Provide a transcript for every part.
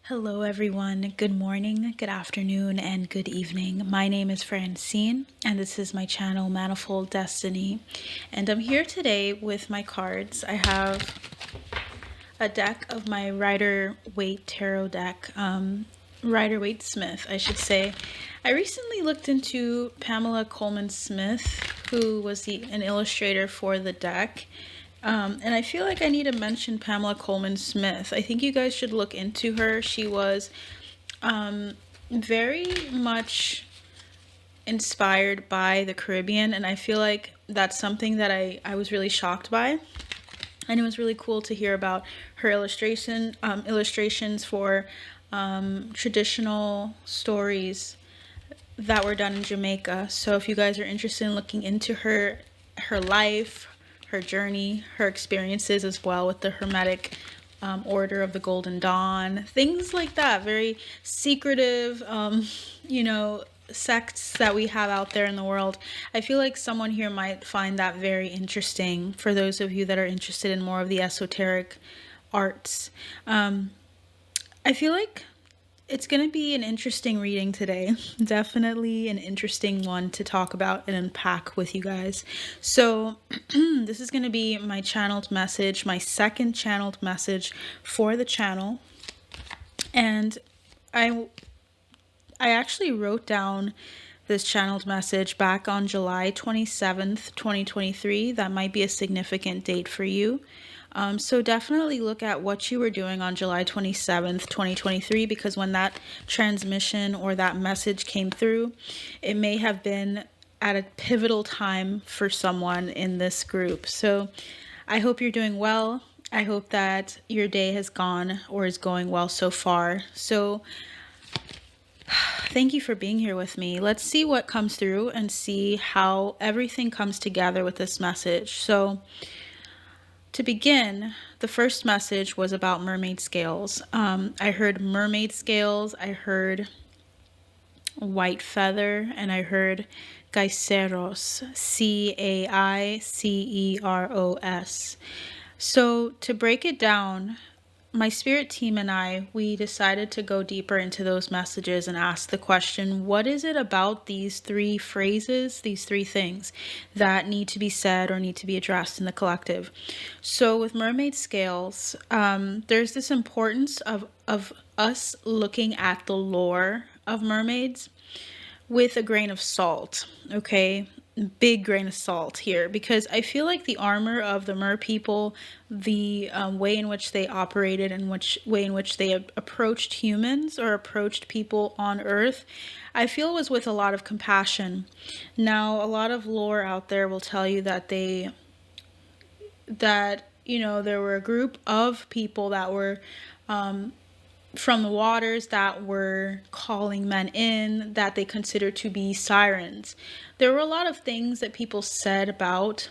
Hello, everyone. Good morning, good afternoon, and good evening. My name is Francine, and this is my channel, Manifold Destiny. And I'm here today with my cards. I have a deck of my Rider-Waite Tarot deck, Rider-Waite Smith, I should say. I recently looked into Pamela Coleman Smith, who was an illustrator for the deck. And I feel like I need to mention Pamela Coleman Smith. I think you guys should look into her. She was very much inspired by the Caribbean, and I feel like that's something that I was really shocked by. And it was really cool to hear about her illustrations for traditional stories that were done in Jamaica. So if you guys are interested in looking into her life, her journey, her experiences as well with the Hermetic Order of the Golden Dawn, things like that, very secretive, sects that we have out there in the world. I feel like someone here might find that very interesting for those of you that are interested in more of the esoteric arts. I feel like it's going to be an interesting reading today. Definitely an interesting one to talk about and unpack with you guys. So this is going to be my channeled message, my second channeled message for the channel. And I actually wrote down this channeled message back on July 27th, 2023. That might be a significant date for you. So definitely look at what you were doing on July 27th, 2023, because when that transmission or that message came through, it may have been at a pivotal time for someone in this group. So I hope you're doing well. I hope that your day has gone or is going well so far. So thank you for being here with me. Let's see what comes through and see how everything comes together with this message. So to begin, the first message was about mermaid scales. I heard mermaid scales, I heard white feather, and I heard Caiceros, Caiceros. So to break it down, my spirit team and I, we decided to go deeper into those messages and ask the question, what is it about these three phrases, these three things that need to be said or need to be addressed in the collective? So with mermaid scales, there's this importance of us looking at the lore of mermaids with a grain of salt, okay? Big grain of salt here, because I feel like the armor of the mer people, the way in which they operated and way in which they approached humans or approached people on earth, I feel was with a lot of compassion. Now, a lot of lore out there will tell you that there were a group of people that were from the waters that were calling men in that they considered to be sirens. There were a lot of things that people said about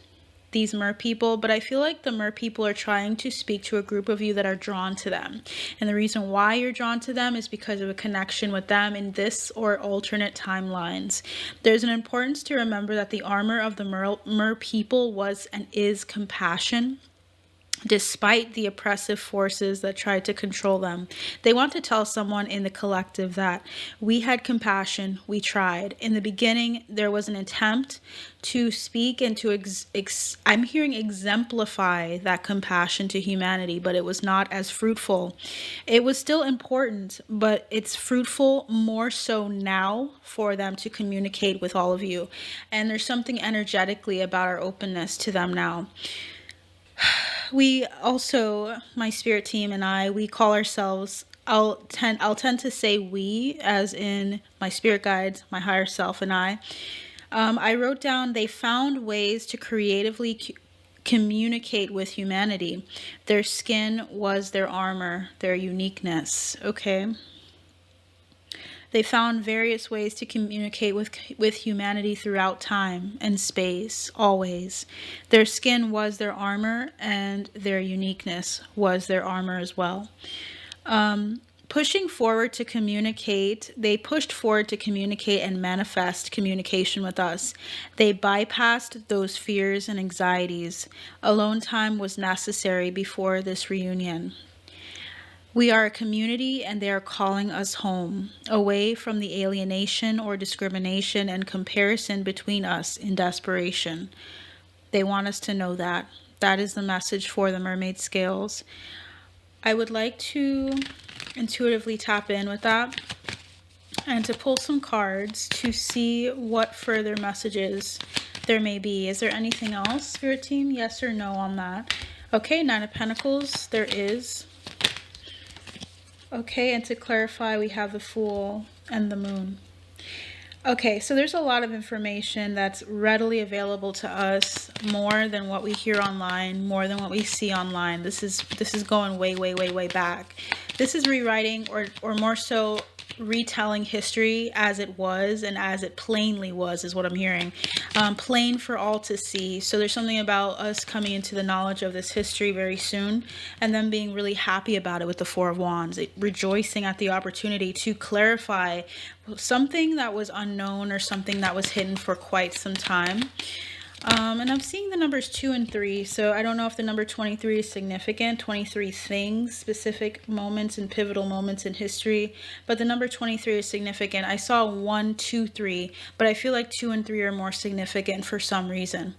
these mer people, but I feel like the mer people are trying to speak to a group of you that are drawn to them. And the reason why you're drawn to them is because of a connection with them in this or alternate timelines. There's an importance to remember that the armor of the mer people was and is compassion. Despite the oppressive forces that tried to control them, they want to tell someone in the collective that we had compassion, we tried. In the beginning, there was an attempt to speak and to I'm hearing exemplify that compassion to humanity, but it was not as fruitful. It was still important, but it's fruitful more so now for them to communicate with all of you. And there's something energetically about our openness to them now. We also, my spirit team and I, we call ourselves, I'll tend to say we, as in my spirit guides, my higher self and I wrote down, they found ways to creatively communicate with humanity. Their skin was their armor, their uniqueness, okay? They found various ways to communicate with humanity throughout time and space, always. Their skin was their armor, and their uniqueness was their armor as well. Pushing forward to communicate, they pushed forward to communicate and manifest communication with us. They bypassed those fears and anxieties. Alone time was necessary before this reunion. We are a community and they are calling us home, away from the alienation or discrimination and comparison between us in desperation. They want us to know that. That is the message for the mermaid scales. I would like to intuitively tap in with that and to pull some cards to see what further messages there may be. Is there anything else, Spirit Team? Yes or no on that? Okay, Nine of Pentacles, there is. Okay, and to clarify, we have the Fool and the Moon. Okay, so there's a lot of information that's readily available to us, more than what we hear online, more than what we see online. This is going way, way, way, way back. This is rewriting, or more so retelling history as it was and as it plainly was, is what I'm hearing. Plain for all to see. So there's something about us coming into the knowledge of this history very soon, and then being really happy about it with the Four of Wands, rejoicing at the opportunity to clarify something that was unknown or something that was hidden for quite some time. And I'm seeing the numbers 2 and 3, so I don't know if the number 23 is significant, 23 things, specific moments and pivotal moments in history, but the number 23 is significant. I saw 1, 2, 3, but I feel like 2 and 3 are more significant for some reason.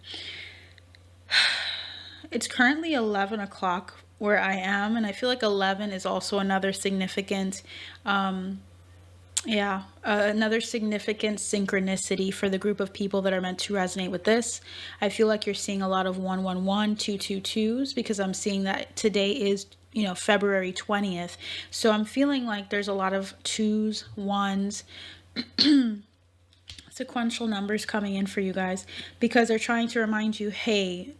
It's currently 11 o'clock where I am, and I feel like 11 is also another significant another significant synchronicity for the group of people that are meant to resonate with this. I feel like you're seeing a lot of 111, 222s, because I'm seeing that today is, February 20th. So I'm feeling like there's a lot of 2s, 1s, sequential numbers coming in for you guys, because they're trying to remind you, hey,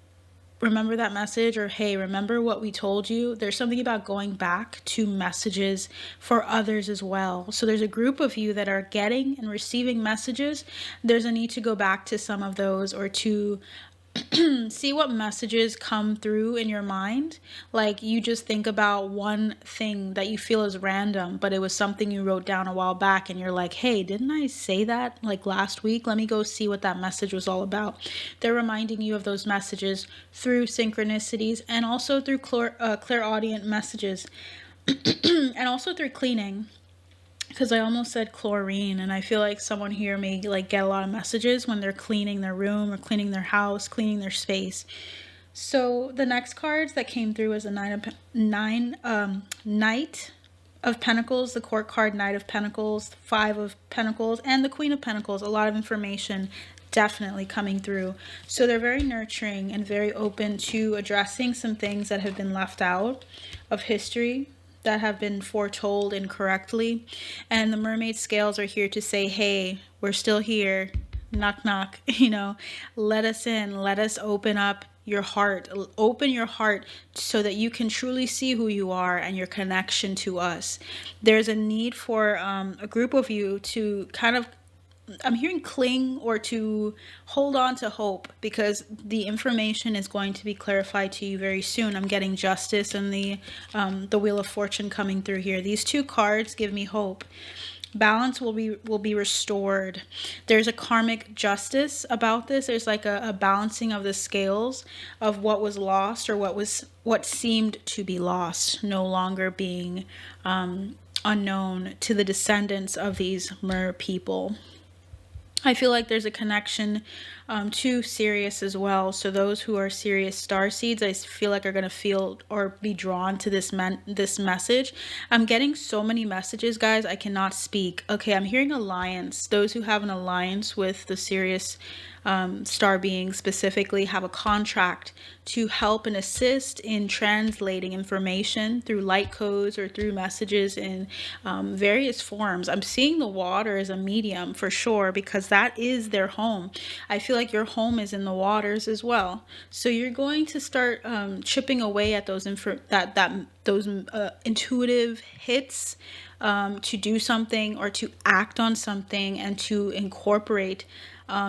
remember that message, or hey, remember what we told you. There's something about going back to messages for others as well. So there's a group of you that are getting and receiving messages. There's a need to go back to some of those, or to see what messages come through in your mind. Like, you just think about one thing that you feel is random, but it was something you wrote down a while back, and you're like, hey, didn't I say that like last week? Let me go see what that message was all about. They're reminding you of those messages through synchronicities, and also through clairaudient messages, and also through cleaning. Because I almost said chlorine, and I feel like someone here may get a lot of messages when they're cleaning their room, or cleaning their house, cleaning their space. So the next cards that came through is a Knight of Pentacles, the Court card, Knight of Pentacles, 5 of Pentacles, and the Queen of Pentacles. A lot of information definitely coming through. So they're very nurturing and very open to addressing some things that have been left out of history, that have been foretold incorrectly. And the mermaid scales are here to say, hey, we're still here. Knock, knock. Let us in. Let us open up your heart. Open your heart so that you can truly see who you are and your connection to us. There's a need for a group of you to kind of, I'm hearing cling, or to hold on to hope, because the information is going to be clarified to you very soon. I'm getting Justice and the Wheel of Fortune coming through here. These two cards give me hope. Balance will be restored. There's a karmic justice about this. There's like a balancing of the scales of what was lost, or what seemed to be lost, no longer being unknown to the descendants of these mer people. I feel like there's a connection to Sirius as well. So those who are Sirius starseeds, I feel like are going to feel or be drawn to this message. I'm getting so many messages, guys, I cannot speak. Okay, I'm hearing alliance. Those who have an alliance with the Sirius star being specifically have a contract to help and assist in translating information through light codes or through messages in various forms. I'm seeing the water as a medium for sure, because that is their home. I feel like your home is in the waters as well. So you're going to start chipping away at those intuitive hits to do something, or to act on something, and to incorporate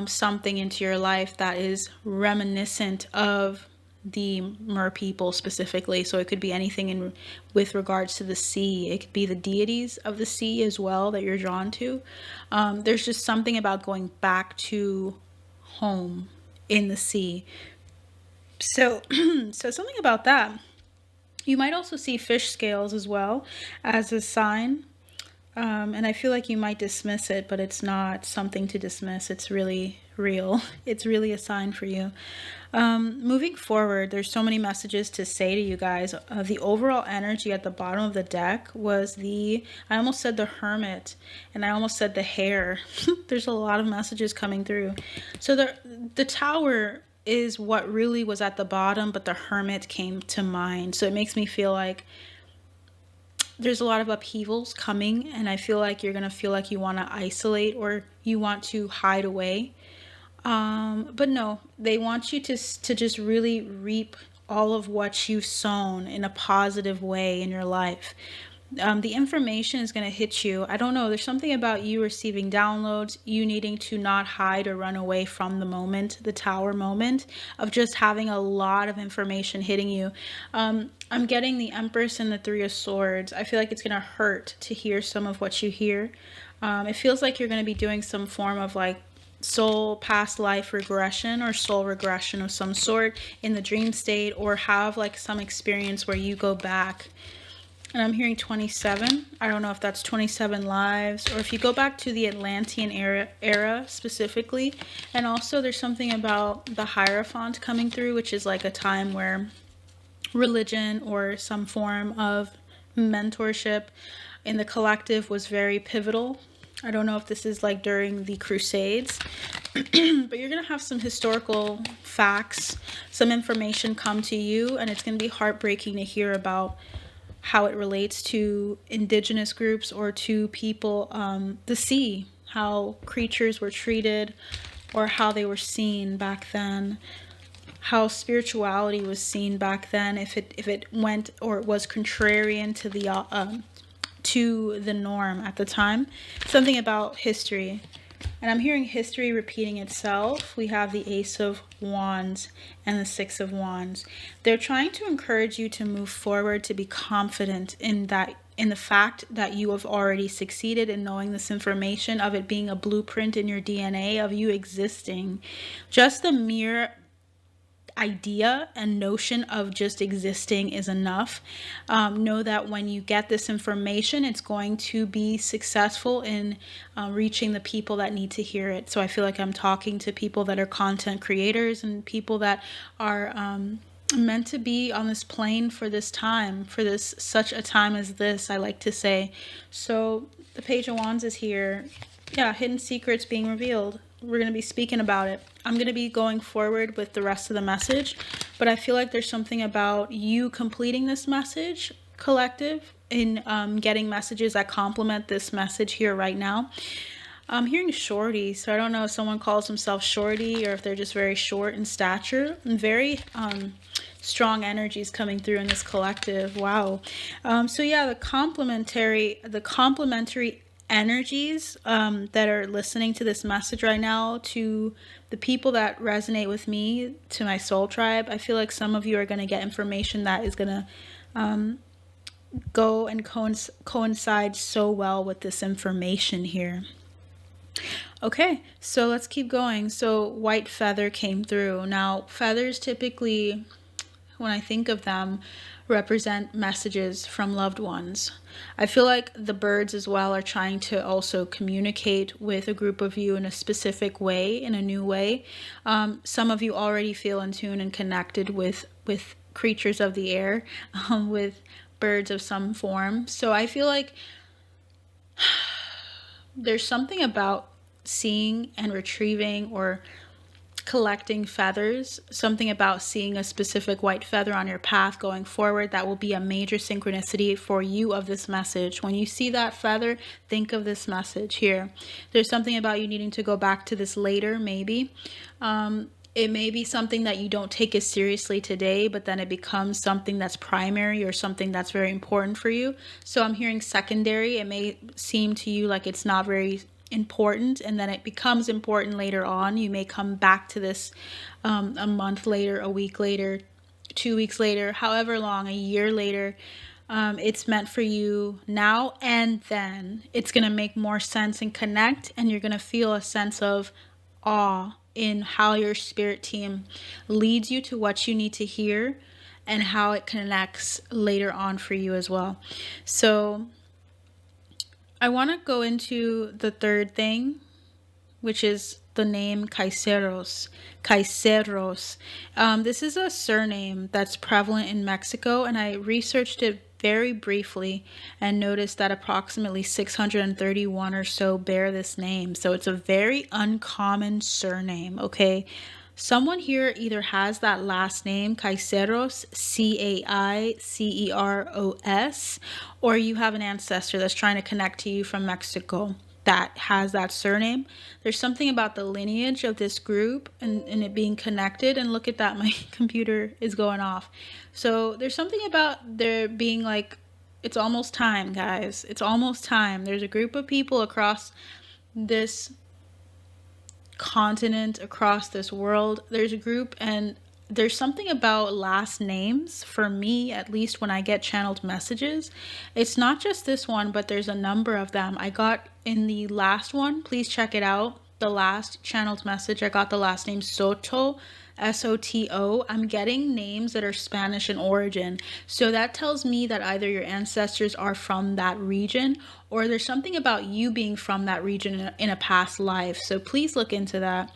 something into your life that is reminiscent of the mer people specifically. So it could be anything with regards to the sea. It could be the deities of the sea as well that you're drawn to. There's just something about going back to home in the sea. So something about that. You might also see fish scales as well as a sign. And I feel like you might dismiss it, but it's not something to dismiss. It's really real. It's really a sign for you. Moving forward, there's so many messages to say to you guys. The overall energy at the bottom of the deck was I almost said the Hermit, and I almost said the Hare. There's a lot of messages coming through. So the Tower is what really was at the bottom, but the Hermit came to mind. So it makes me feel like there's a lot of upheavals coming, and I feel like you're going to feel like you want to isolate or you want to hide away. But no, they want you to just really reap all of what you've sown in a positive way in your life. The information is going to hit you. I don't know. There's something about you receiving downloads, you needing to not hide or run away from the moment, the Tower moment of just having a lot of information hitting you. I'm getting the Empress and the Three of Swords. I feel like it's going to hurt to hear some of what you hear. It feels like you're going to be doing some form of like soul past life regression or soul regression of some sort in the dream state, or have like some experience where you go back. And I'm hearing 27. I don't know if that's 27 lives, or if you go back to the Atlantean era specifically. And also there's something about the Hierophant coming through, which is like a time where religion or some form of mentorship in the collective was very pivotal. I don't know if this is like during the Crusades, but you're going to have some historical facts, some information come to you, and it's going to be heartbreaking to hear about how it relates to indigenous groups or to people, the sea, how creatures were treated or how they were seen back then, how spirituality was seen back then, if it went or was contrarian to the norm at the time. Something about history. And I'm hearing history repeating itself. We have the Ace of Wands and the Six of Wands. They're trying to encourage you to move forward, to be confident in the fact that you have already succeeded in knowing this information, of it being a blueprint in your DNA, of you existing. Just the mere idea and notion of just existing is enough. Know that when you get this information, it's going to be successful in reaching the people that need to hear it. So I feel like I'm talking to people that are content creators and people that are meant to be on this plane for this time, for this such a time as this, I like to say. So the Page of Wands is here. Yeah, hidden secrets being revealed. We're going to be speaking about it. I'm going to be going forward with the rest of the message, but I feel like there's something about you completing this message, collective, in getting messages that complement this message here right now. I'm hearing shorty, so I don't know if someone calls themselves shorty or if they're just very short in stature. And very strong energies coming through in this collective. Wow. So yeah, the complementary energies that are listening to this message right now, to the people that resonate with me, to my soul tribe, I feel like some of you are going to get information that is going to go and coincide so well with this information here. Okay, so let's keep going. So white feather came through. Now feathers typically, when I think of them, represent messages from loved ones. I feel like the birds as well are trying to also communicate with a group of you in a specific way, in a new way. Some of you already feel in tune and connected with creatures of the air, with birds of some form. So I feel like there's something about seeing and retrieving or collecting feathers, something about seeing a specific white feather on your path going forward that will be a major synchronicity for you of this message. When you see that feather, think of this message here. There's something about you needing to go back to this later, maybe. It may be something that you don't take as seriously today, but then it becomes something that's primary or something that's very important for you. So I'm hearing secondary. It may seem to you like it's not very important, and then it becomes important later on. You may come back to this a month later, a week later, 2 weeks later, however long, a year later. It's meant for you now, and then it's going to make more sense and connect, and you're going to feel a sense of awe in how your spirit team leads you to what you need to hear, and how it connects later on for you as well. So I want to go into the third thing, which is the name Caiceros. Caiceros. This is a surname that's prevalent in Mexico, and I researched it very briefly and noticed that approximately 631 or so bear this name. So it's a very uncommon surname, okay? Someone here either has that last name, Caiceros, Caiceros, or you have an ancestor that's trying to connect to you from Mexico that has that surname. There's something about the lineage of this group and it being connected. And look at that, my computer is going off. So there's something about there being like, it's almost time, guys. It's almost time. There's a group of people across this continent, across this world. There's a group, and there's something about last names for me, at least when I get channeled messages. It's not just this one, but there's a number of them. I got in the last one, please check it out. The last channeled message, I got the last name Soto, Soto. I'm getting names that are Spanish in origin. So that tells me that either your ancestors are from that region, or there's something about you being from that region in a past life. So please look into that.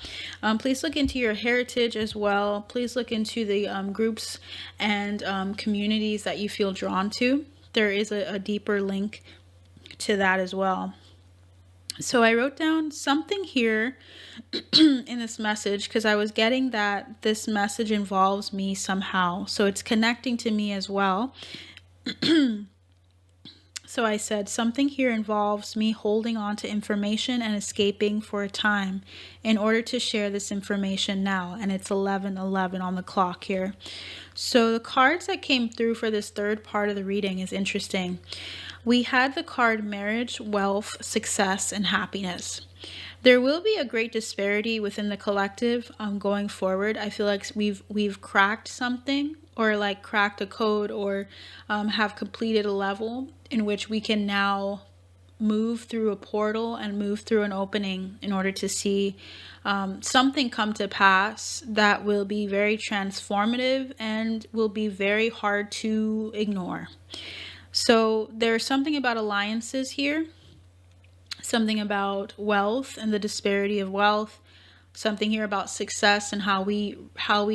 Please look into your heritage as well. Please look into the groups and communities that you feel drawn to. There is a deeper link to that as well. So I wrote down something here in this message because I was getting that this message involves me somehow. So it's connecting to me as well. So I said, something here involves me holding on to information and escaping for a time in order to share this information now. And it's 11:11 on the clock here. So the cards that came through for this third part of the reading is interesting. We had the card marriage, wealth, success, and happiness. There will be a great disparity within the collective going forward. I feel like we've cracked something, or like cracked a code, or have completed a level in which we can now move through a portal and move through an opening in order to see something come to pass that will be very transformative and will be very hard to ignore. So there's something about alliances here, something about wealth and the disparity of wealth, something here about success and how we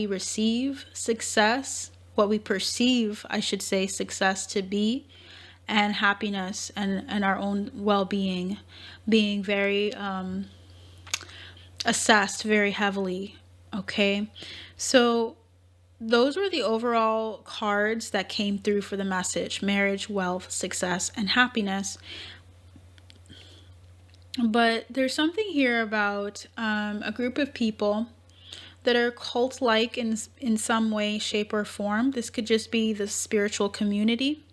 receive success, what we perceive, I should say, success to be, and happiness and our own well-being being very assessed very heavily. Okay, so those were the overall cards that came through for the message: marriage, wealth, success, and happiness. But there's something here about a group of people that are cult-like in some way, shape, or form. This could just be the spiritual community.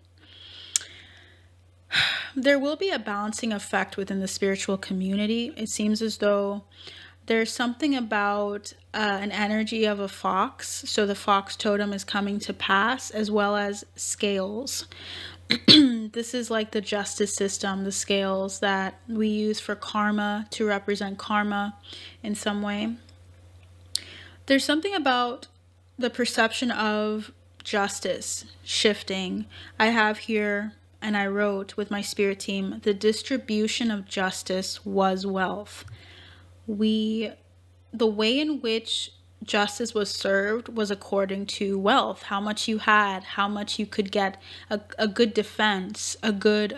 There will be a balancing effect within the spiritual community. It seems as though there's something about an energy of a fox. So the fox totem is coming to pass, as well as scales. This is like the justice system, the scales that we use for karma, to represent karma in some way. There's something about the perception of justice shifting. I have here, and I wrote with my spirit team, the distribution of justice was wealth. The way in which justice was served was according to wealth, how much you had, how much you could get a good defense, a good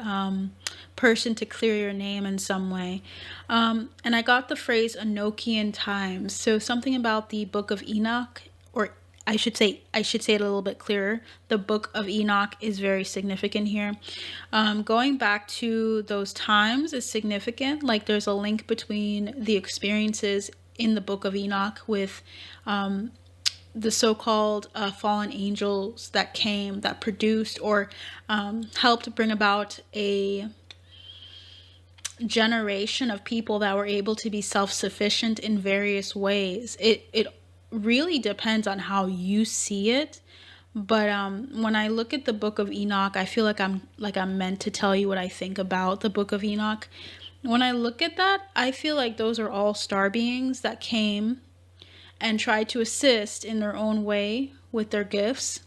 person to clear your name in some way. And I got the phrase Enochian times. So something about the Book of Enoch, or I should say it a little bit clearer. The Book of Enoch is very significant here. Going back to those times is significant. Like there's a link between the experiences in the Book of Enoch with the so-called fallen angels that came, that produced or helped bring about a generation of people that were able to be self-sufficient in various ways. It really depends on how you see it. But when I look at the Book of Enoch, I feel like I'm meant to tell you what I think about the Book of Enoch. When I look at that, I feel like those are all star beings that came and tried to assist in their own way with their gifts.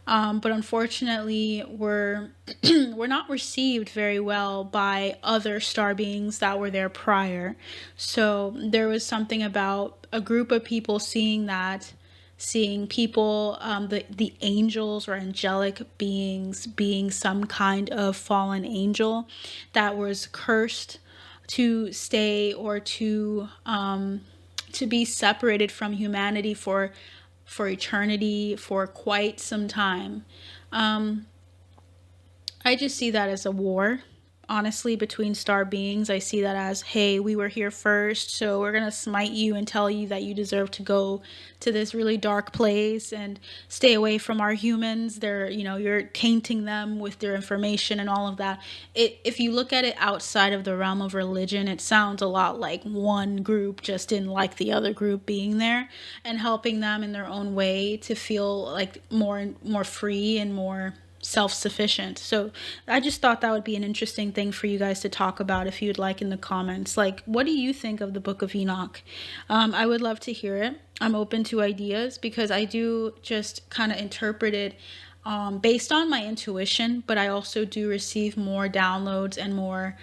But unfortunately, we're not received very well by other star beings that were there prior. So there was something about a group of people seeing that, seeing people, the angels or angelic beings being some kind of fallen angel that was cursed to stay or to be separated from humanity for eternity, for quite some time. Um, I just see that as a war, honestly, between star beings. I see that as, hey, we were here first, so we're going to smite you and tell you that you deserve to go to this really dark place and stay away from our humans. You're tainting them with their information and all of that. If you look at it outside of the realm of religion, it sounds a lot like one group just didn't like the other group being there and helping them in their own way to feel like more free and more self-sufficient. So I just thought that would be an interesting thing for you guys to talk about if you'd like in the comments. Like, what do you think of the Book of Enoch? I would love to hear it. I'm open to ideas because I do just kind of interpret it based on my intuition, but I also do receive more downloads and more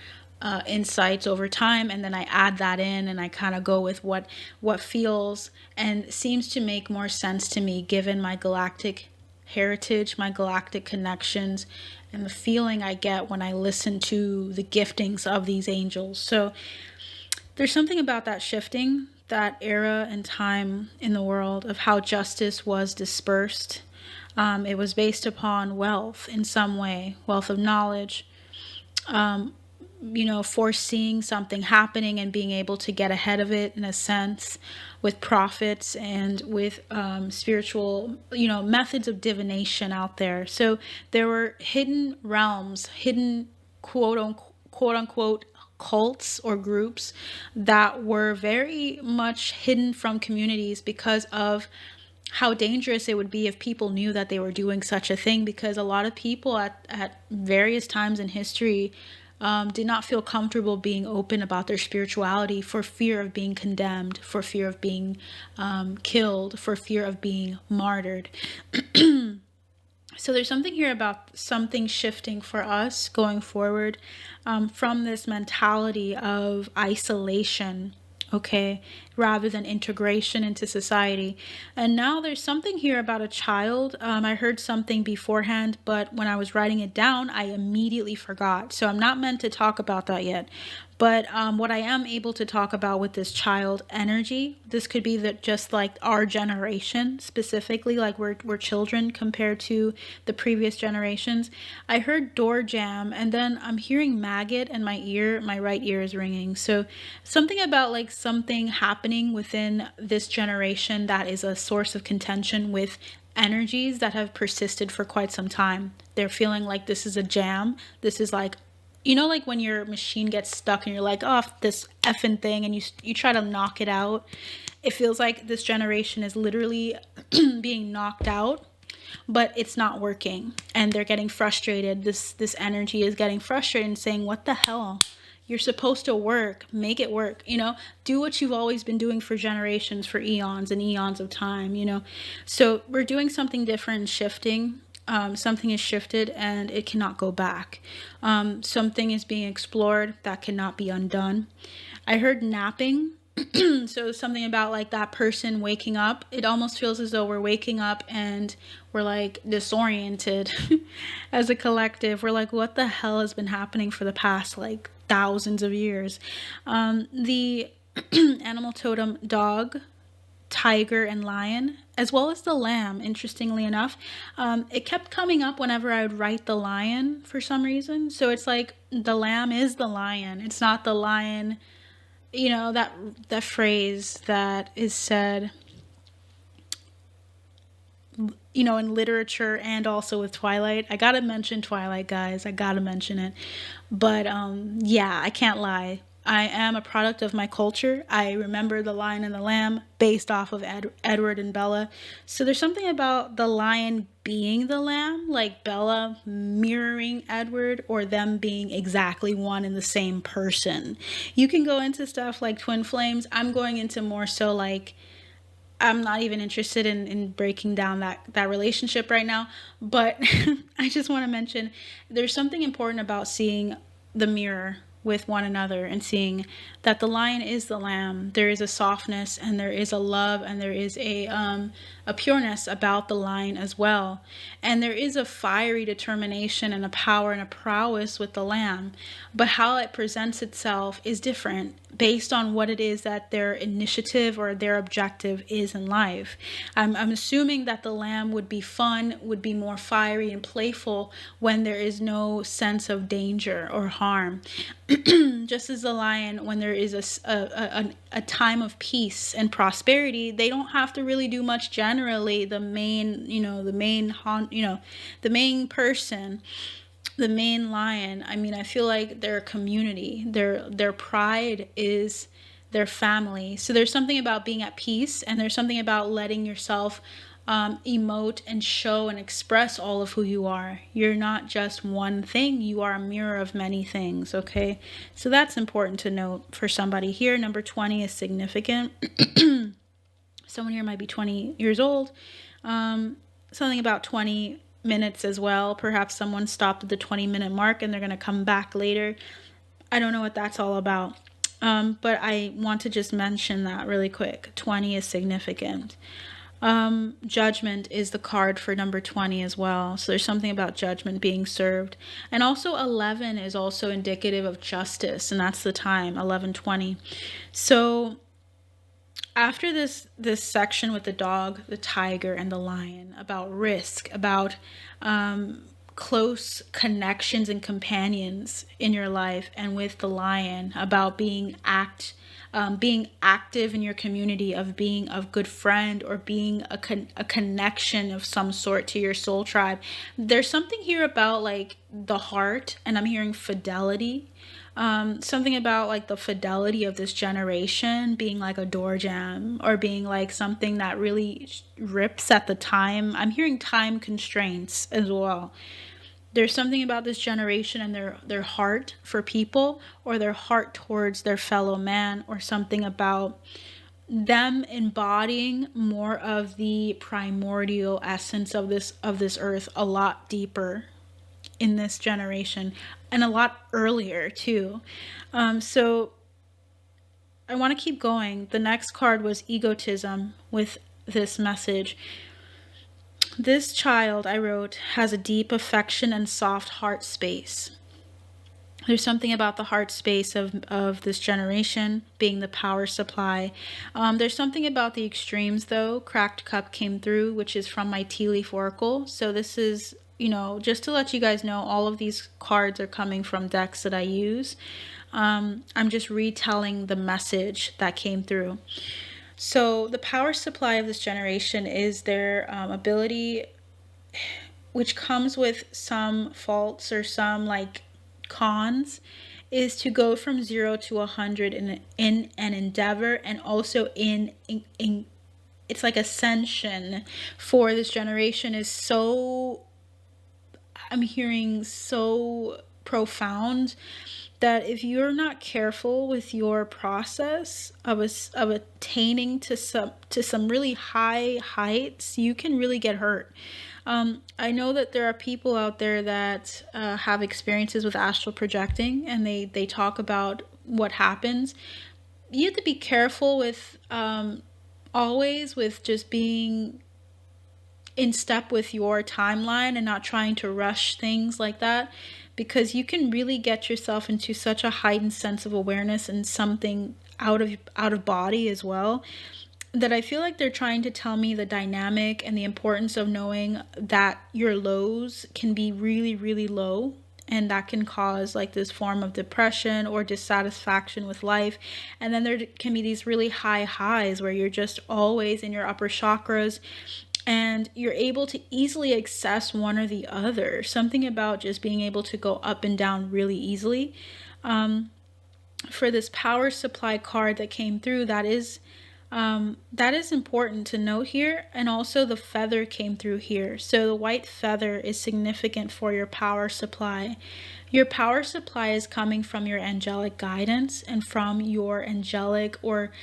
insights over time, and then I add that in and I kind of go with what feels and seems to make more sense to me given my galactic heritage, my galactic connections, and the feeling I get when I listen to the giftings of these angels. So there's something about that shifting, that era and time in the world of how justice was dispersed. It was based upon wealth in some way, wealth of knowledge, foreseeing something happening and being able to get ahead of it in a sense with prophets and with spiritual, methods of divination out there. So there were hidden realms, hidden quote unquote cults or groups that were very much hidden from communities because of how dangerous it would be if people knew that they were doing such a thing, because a lot of people at various times in history did not feel comfortable being open about their spirituality for fear of being condemned, for fear of being killed, for fear of being martyred. So there's something here about something shifting for us going forward from this mentality of isolation, okay, rather than integration into society. And now there's something here about a child. I heard something beforehand, but when I was writing it down, I immediately forgot. So I'm not meant to talk about that yet. But what I am able to talk about with this child energy, this could be that just like our generation specifically, like we're children compared to the previous generations. I heard door jam, and then I'm hearing maggot, and my right ear is ringing. So something about like something happening within this generation that is a source of contention with energies that have persisted for quite some time. They're feeling like this is a jam. This is like, like when your machine gets stuck and you're like, oh, this effing thing, and you try to knock it out. It feels like this generation is literally being knocked out, but it's not working, and they're getting frustrated. This energy is getting frustrated and saying, what the hell? You're supposed to work, make it work, do what you've always been doing for generations, for eons and eons of time, So we're doing something different and shifting. Something is shifted and it cannot go back. Something is being explored that cannot be undone. I heard napping. So something about like that person waking up. It almost feels as though we're waking up and we're like disoriented as a collective. We're like, what the hell has been happening for the past like thousands of years? The animal totem dog, tiger, and lion, as well as the lamb, interestingly enough, it kept coming up whenever I would write the lion for some reason. So it's like the lamb is the lion. It's not the lion, that phrase that is said, in literature and also with Twilight. I gotta mention Twilight, guys. I gotta mention it. But yeah, I can't lie. I am a product of my culture. I remember the Lion and the Lamb based off of Edward and Bella. So there's something about the lion being the lamb, like Bella mirroring Edward, or them being exactly one and the same person. You can go into stuff like twin flames. I'm going into more so like I'm not even interested in breaking down that relationship right now. But I just want to mention there's something important about seeing the mirror with one another and seeing that the lion is the lamb. There is a softness and there is a love and there is a pureness about the lion as well. And there is a fiery determination and a power and a prowess with the lamb. But how it presents itself is different based on what it is that their initiative or their objective is in life. I'm assuming that the lamb would be fun, would be more fiery and playful when there is no sense of danger or harm. Just as the lion, when there is a time of peace and prosperity, they don't have to really do much generally. The main, the main person, the main lion, I mean, I feel like their community, their pride is their family. So there's something about being at peace, and there's something about letting yourself emote and show and express all of who you are. You're not just one thing, you are a mirror of many things, okay? So that's important to note for somebody here. Number 20 is significant. Someone here might be 20 years old. Something about 20 minutes as well. Perhaps someone stopped at the 20-minute mark and they're going to come back later. I don't know what that's all about. But I want to just mention that really quick. 20 is significant. Judgment is the card for number 20 as well. So there's something about judgment being served. And also 11 is also indicative of justice, and that's the time, 11:20. So after this section with the dog, the tiger, and the lion, about risk, about close connections and companions in your life, and with the lion, about being active in your community, of being a good friend, or being a connection of some sort to your soul tribe. There's something here about like the heart, and I'm hearing fidelity. Something about like the fidelity of this generation being like a door jam, or being like something that really rips at the time. I'm hearing time constraints as well. There's something about this generation and their heart for people, or their heart towards their fellow man, or something about them embodying more of the primordial essence of this earth a lot deeper in this generation, and a lot earlier too. So I want to keep going. The next card was egotism with this message. This child, I wrote, has a deep affection and soft heart space. There's something about the heart space of this generation being the power supply. There's something about the extremes, though. Cracked Cup came through, which is from my tea leaf oracle. So this is, just to let you guys know, all of these cards are coming from decks that I use. I'm just retelling the message that came through. So the power supply of this generation is their ability, which comes with some faults or some like cons, is to go from 0 to 100 in an endeavor, and also in it's like ascension for this generation is so, I'm hearing, so profound, that if you're not careful with your process of attaining to some really high heights, you can really get hurt. I know that there are people out there that have experiences with astral projecting, and they talk about what happens. You have to be careful with always with just being in step with your timeline and not trying to rush things like that, because you can really get yourself into such a heightened sense of awareness and something out of body as well, that I feel like they're trying to tell me the dynamic and the importance of knowing that your lows can be really, really low, and that can cause like this form of depression or dissatisfaction with life. And then there can be these really high highs where you're just always in your upper chakras, and you're able to easily access one or the other. Something about just being able to go up and down really easily. For this power supply card that came through, that is important to note here. And also the feather came through here. So the white feather is significant for your power supply. Your power supply is coming from your angelic guidance and from your angelic, or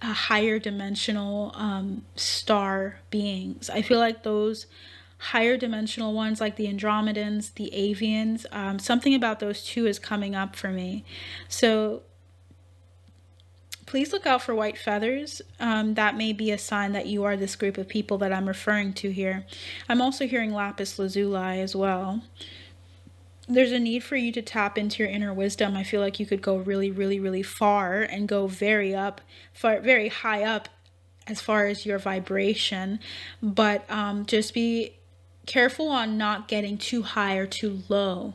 higher dimensional star beings. I feel like those higher dimensional ones, like the Andromedans, the Avians, something about those two is coming up for me. So please look out for white feathers. That may be a sign that you are this group of people that I'm referring to here. I'm also hearing lapis lazuli as well. There's a need for you to tap into your inner wisdom. I feel like you could go really, really, really far and go very high up as far as your vibration. But just be careful on not getting too high or too low.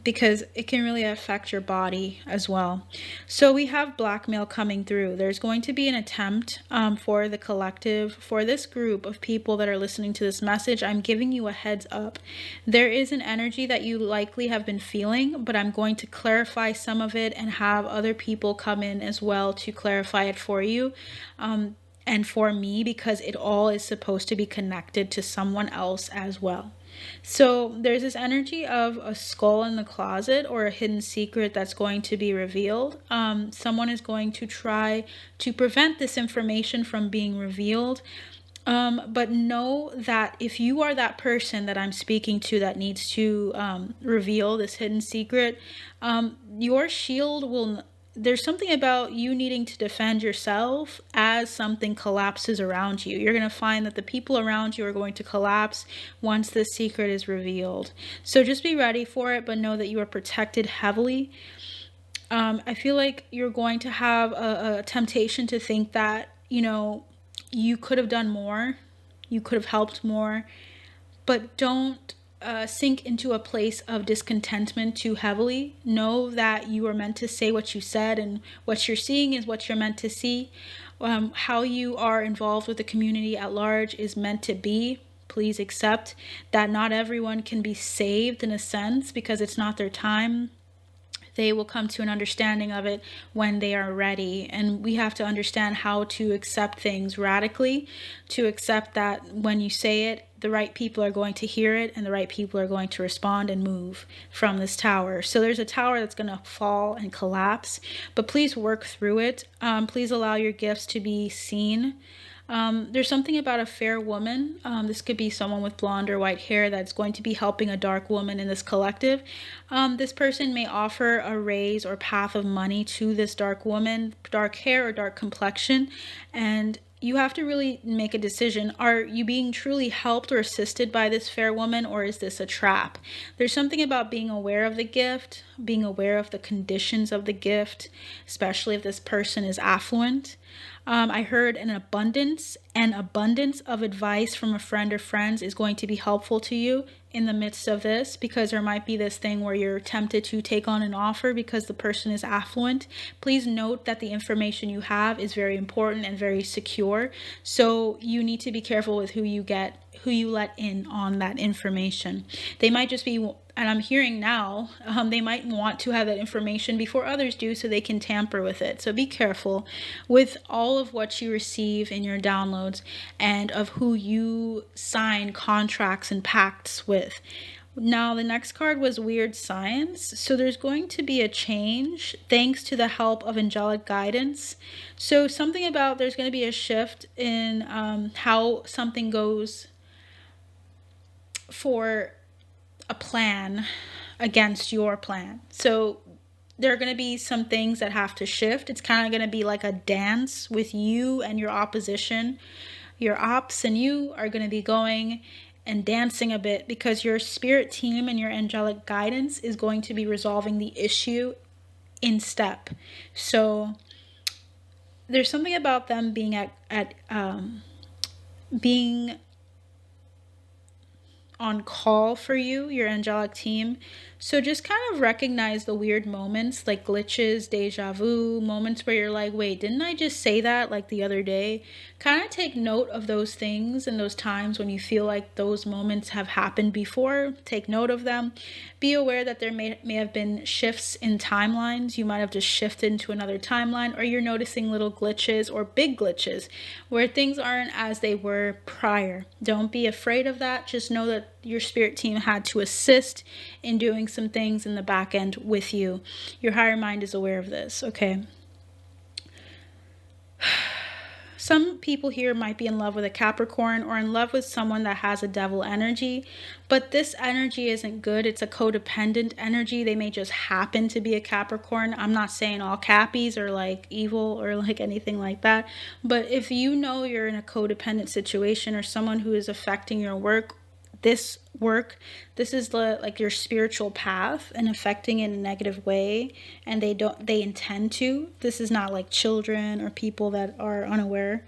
Because it can really affect your body as well. So we have blackmail coming through. There's going to be an attempt for the collective, for this group of people that are listening to this message. I'm giving you a heads up. There is an energy that you likely have been feeling, but I'm going to clarify some of it and have other people come in as well to clarify it for you. And for me, because it all is supposed to be connected to someone else as well. So there's this energy of a skull in the closet or a hidden secret that's going to be revealed. Someone is going to try to prevent this information from being revealed. But know that if you are that person that I'm speaking to that needs to reveal this hidden secret, your shield will... There's something about you needing to defend yourself as something collapses around you. You're going to find that the people around you are going to collapse once this secret is revealed. So just be ready for it, but know that you are protected heavily. I feel like you're going to have a temptation to think that, you could have done more. You could have helped more. But don't sink into a place of discontentment too heavily. Know that you are meant to say what you said, and what you're seeing is what you're meant to see. How you are involved with the community at large is meant to be. Please accept that not everyone can be saved in a sense because it's not their time. They will come to an understanding of it when they are ready. And we have to understand how to accept things radically, to accept that when you say it, the right people are going to hear it and the right people are going to respond and move from this tower. So there's a tower that's going to fall and collapse, but please work through it. Please allow your gifts to be seen. There's something about a fair woman. This could be someone with blonde or white hair that's going to be helping a dark woman in this collective. This person may offer a raise or path of money to this dark woman, dark hair or dark complexion, and you have to really make a decision. Are you being truly helped or assisted by this fair woman, or is this a trap? There's something about being aware of the gift, being aware of the conditions of the gift, especially if this person is affluent. I heard an abundance of advice from a friend or friends is going to be helpful to you in the midst of this, because there might be this thing where you're tempted to take on an offer because the person is affluent. Please note that the information you have is very important and very secure. So you need to be careful with who you let in on that information. They might just be, and I'm hearing now, they might want to have that information before others do so they can tamper with it. So be careful with all of what you receive in your downloads and of who you sign contracts and pacts with. Now, the next card was Weird Science. So there's going to be a change thanks to the help of angelic guidance. So something about there's going to be a shift in how something goes for a plan against your plan. So there are going to be some things that have to shift. It's kind of going to be like a dance with you and your opposition. Your ops and you are going to be going and dancing a bit because your spirit team and your angelic guidance is going to be resolving the issue in step. So there's something about them being being on call for you, your angelic team. So just kind of recognize the weird moments like glitches, deja vu, moments where you're like, wait, didn't I just say that like the other day? Kind of take note of those things and those times when you feel like those moments have happened before. Take note of them. Be aware that there may have been shifts in timelines. You might have just shifted into another timeline, or you're noticing little glitches or big glitches where things aren't as they were prior. Don't be afraid of that. Just know that your spirit team had to assist in doing some things in the back end with you. Your higher mind is aware of this, okay? Some people here might be in love with a Capricorn or in love with someone that has a devil energy, but this energy isn't good. It's a codependent energy. They may just happen to be a Capricorn. I'm not saying all Cappies are like evil or like anything like that, but if you know you're in a codependent situation or someone who is affecting your work, this is like your spiritual path and affecting in a negative way, and they intend to. This is not like children or people that are unaware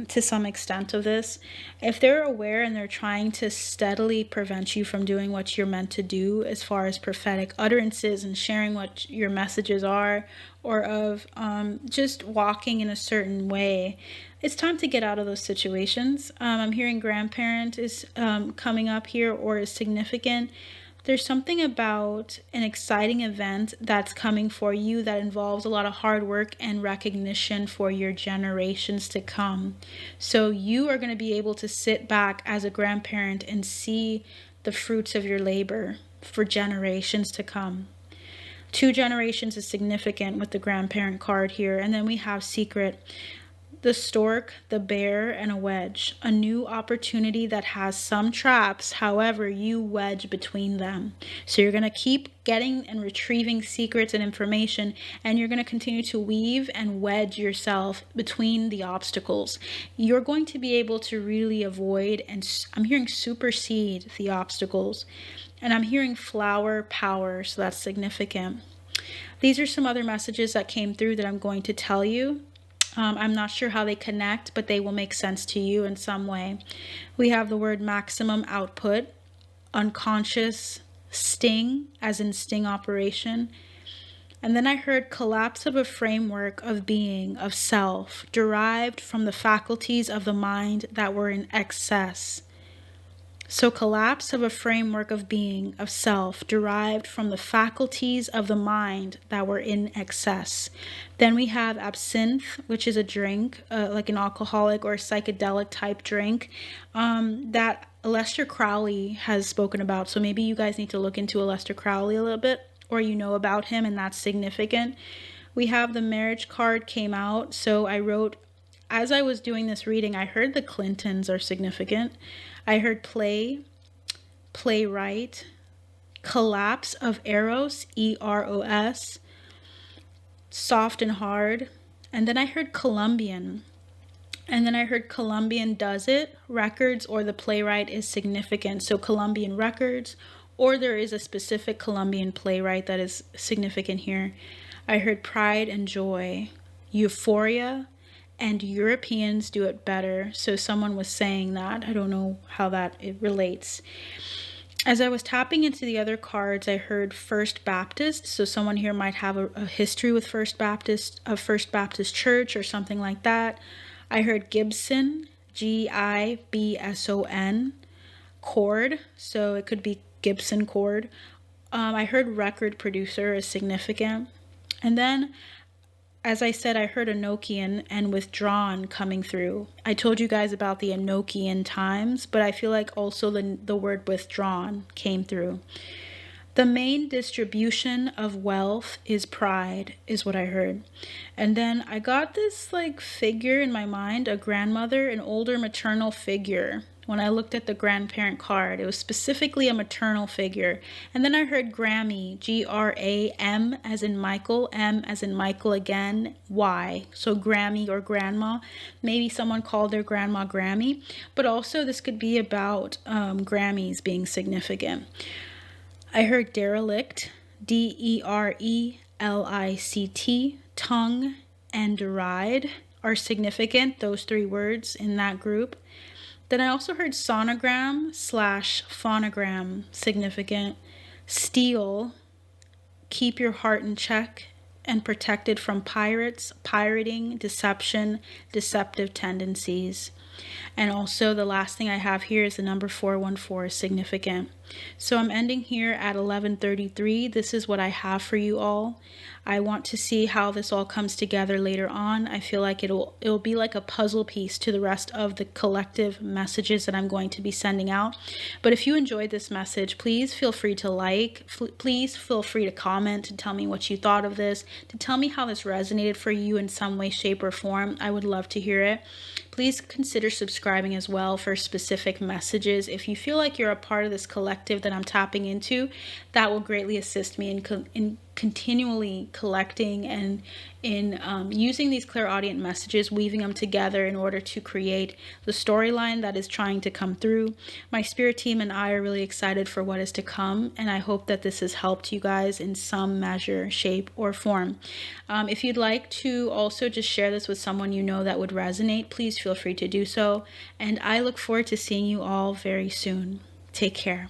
to some extent of this. If they're aware and they're trying to steadily prevent you from doing what you're meant to do as far as prophetic utterances and sharing what your messages are, or of just walking in a certain way, it's time to get out of those situations. I'm hearing grandparent is coming up here or is significant. There's something about an exciting event that's coming for you that involves a lot of hard work and recognition for your generations to come. So you are going to be able to sit back as a grandparent and see the fruits of your labor for generations to come. 2 generations is significant with the grandparent card here. And then we have secret. The stork, the bear, and a wedge. A new opportunity that has some traps, however, you wedge between them. So you're going to keep getting and retrieving secrets and information, and you're going to continue to weave and wedge yourself between the obstacles. You're going to be able to really avoid, and I'm hearing supersede the obstacles. And I'm hearing flower power, so that's significant. These are some other messages that came through that I'm going to tell you. I'm not sure how they connect, but they will make sense to you in some way. We have the word maximum output, unconscious, sting, as in sting operation. And then I heard collapse of a framework of being, of self, derived from the faculties of the mind that were in excess. So collapse of a framework of being, of self, derived from the faculties of the mind that were in excess. Then we have absinthe, which is a drink, like an alcoholic or psychedelic type drink, that Aleister Crowley has spoken about. So maybe you guys need to look into Aleister Crowley a little bit, or you know about him, and that's significant. We have the marriage card came out. So I wrote, as I was doing this reading, I heard the Clintons are significant. I heard playwright, collapse of Eros, Eros, soft and hard. And then I heard Colombian. And then I heard Colombian does it, records, or the playwright is significant. So Colombian records, or there is a specific Colombian playwright that is significant here. I heard pride and joy, euphoria, and Europeans do it better. So someone was saying that. I don't know how it relates. As I was tapping into the other cards, I heard First Baptist. So someone here might have a history with First Baptist Church or something like that. I heard Gibson, Gibson, chord. So it could be Gibson chord. I heard record producer is significant. And then, as I said, I heard Enochian and withdrawn coming through. I told you guys about the Enochian times, but I feel like also the word withdrawn came through. The main distribution of wealth is pride, is what I heard. And then I got this like figure in my mind, a grandmother, an older maternal figure. When I looked at the grandparent card, it was specifically a maternal figure. And then I heard Grammy, Gram as in Michael, M as in Michael again, Y. So Grammy or grandma. Maybe someone called their grandma Grammy. But also this could be about Grammys being significant. I heard derelict, Derelict, tongue, and deride are significant, those 3 words in that group. Then I also heard sonogram/phonogram, significant. Steal, keep your heart in check and protected from pirates, pirating, deception, deceptive tendencies. And also the last thing I have here is the number 414 is significant. So I'm ending here at 11:33. This is what I have for you all. I want to see how this all comes together later on. I feel like it'll be like a puzzle piece to the rest of the collective messages that I'm going to be sending out. But if you enjoyed this message, please feel free to like, please feel free to comment, to tell me what you thought of this, to tell me how this resonated for you in some way, shape, or form. I would love to hear it. Please consider subscribing as well for specific messages. If you feel like you're a part of this collective that I'm tapping into, that will greatly assist me in continually collecting and in using these clairaudient messages, weaving them together in order to create the storyline that is trying to come through. My spirit team and I are really excited for what is to come, and I hope that this has helped you guys in some measure, shape, or form. If you'd like to also just share this with someone you know that would resonate, please feel free to do so, and I look forward to seeing you all very soon. Take care.